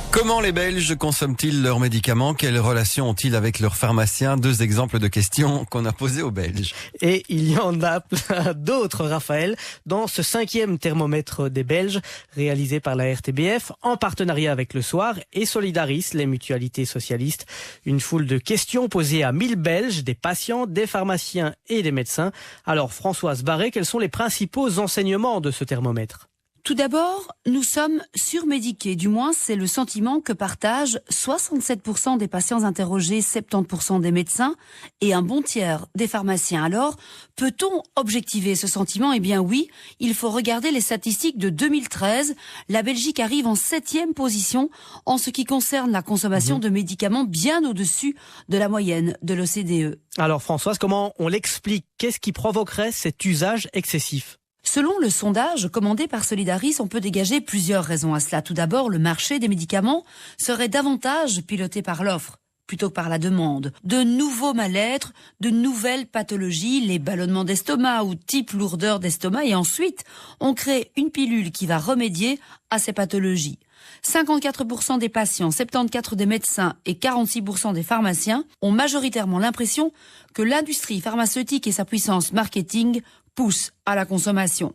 Comment les Belges consomment-ils leurs médicaments? Quelle relation ont-ils avec leurs pharmaciens? 2 exemples de questions qu'on a posées aux Belges. Et il y en a plein d'autres, Raphaël, dans ce 5e thermomètre des Belges, réalisé par la RTBF, en partenariat avec Le Soir et Solidaris, les mutualités socialistes. Une foule de questions posées à 1000 Belges, des patients, des pharmaciens et des médecins. Alors, Françoise Barré, quels sont les principaux enseignements de ce thermomètre? Tout d'abord, nous sommes surmédiqués. Du moins, c'est le sentiment que partagent 67% des patients interrogés, 70% des médecins et un bon tiers des pharmaciens. Alors, peut-on objectiver ce sentiment? Eh bien oui, il faut regarder les statistiques de 2013. La Belgique arrive en 7e position en ce qui concerne la consommation de médicaments, bien au-dessus de la moyenne de l'OCDE. Alors Françoise, comment on l'explique? Qu'est-ce qui provoquerait cet usage excessif? Selon le sondage commandé par Solidaris, on peut dégager plusieurs raisons à cela. Tout d'abord, le marché des médicaments serait davantage piloté par l'offre plutôt que par la demande. De nouveaux mal-être, de nouvelles pathologies, les ballonnements d'estomac ou type lourdeur d'estomac, et ensuite, on crée une pilule qui va remédier à ces pathologies. 54% des patients, 74% des médecins et 46% des pharmaciens ont majoritairement l'impression que l'industrie pharmaceutique et sa puissance marketing poussent à la consommation.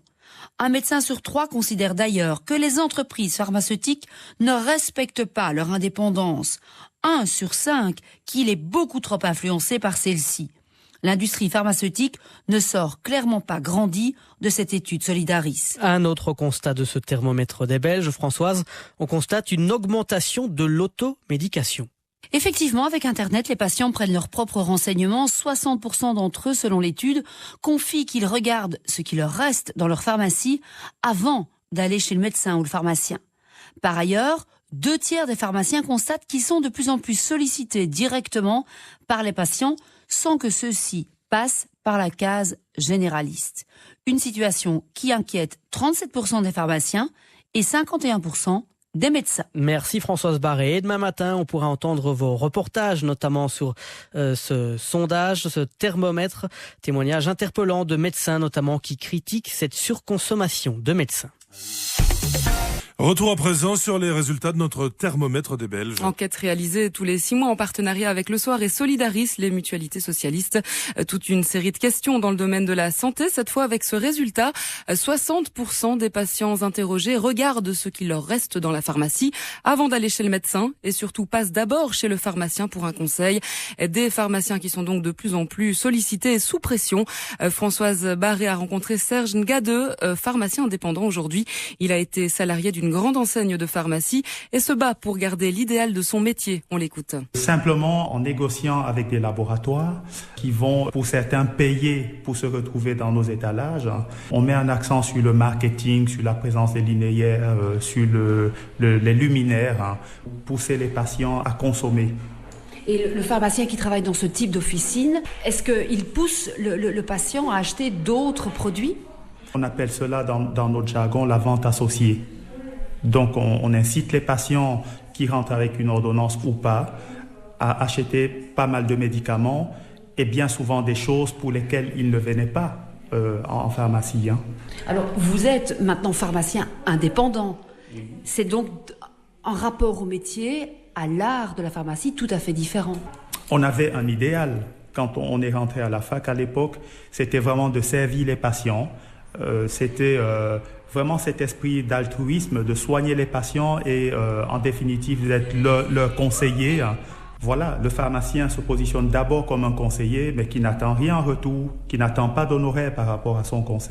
Un médecin sur 3 considère d'ailleurs que les entreprises pharmaceutiques ne respectent pas leur indépendance. 1 sur 5 qu'il est beaucoup trop influencé par celle-ci. L'industrie pharmaceutique ne sort clairement pas grandie de cette étude Solidaris. Un autre constat de ce thermomètre des Belges, Françoise, on constate une augmentation de l'automédication. Effectivement, avec Internet, les patients prennent leurs propres renseignements. 60% d'entre eux, selon l'étude, confient qu'ils regardent ce qui leur reste dans leur pharmacie avant d'aller chez le médecin ou le pharmacien. Par ailleurs, 2 tiers des pharmaciens constatent qu'ils sont de plus en plus sollicités directement par les patients sans que ceux-ci passent par la case généraliste. Une situation qui inquiète 37% des pharmaciens et 51% des médecins. Merci Françoise Barré. Et demain matin, on pourra entendre vos reportages, notamment sur ce sondage, ce thermomètre, témoignage interpellant de médecins notamment qui critiquent cette surconsommation de médecins. Retour à présent sur les résultats de notre thermomètre des Belges. Enquête réalisée tous les 6 mois en partenariat avec Le Soir et Solidaris, les mutualités socialistes. Toute une série de questions dans le domaine de la santé. Cette fois avec ce résultat, 60% des patients interrogés regardent ce qu'il leur reste dans la pharmacie avant d'aller chez le médecin et surtout passent d'abord chez le pharmacien pour un conseil. Des pharmaciens qui sont donc de plus en plus sollicités et sous pression. Françoise Barré a rencontré Serge Ngadeux, pharmacien indépendant aujourd'hui. Il a été salarié d'une grande enseigne de pharmacie et se bat pour garder l'idéal de son métier. On l'écoute. Simplement en négociant avec des laboratoires qui vont pour certains payer pour se retrouver dans nos étalages. On met un accent sur le marketing, sur la présence des linéaires, sur les luminaires, pousser les patients à consommer. Et le pharmacien qui travaille dans ce type d'officine, est-ce qu'il pousse le patient à acheter d'autres produits? On appelle cela dans notre jargon la vente associée. Donc on incite les patients qui rentrent avec une ordonnance ou pas à acheter pas mal de médicaments et bien souvent des choses pour lesquelles ils ne venaient pas en pharmacie. Alors vous êtes maintenant pharmacien indépendant. C'est donc en rapport au métier, à l'art de la pharmacie, tout à fait différent. On avait un idéal. Quand on est rentré à la fac à l'époque, c'était vraiment de servir les patients. C'était vraiment cet esprit d'altruisme, de soigner les patients et en définitive d'être leur conseiller. Voilà, le pharmacien se positionne d'abord comme un conseiller, mais qui n'attend rien en retour, qui n'attend pas d'honoraires par rapport à son conseil.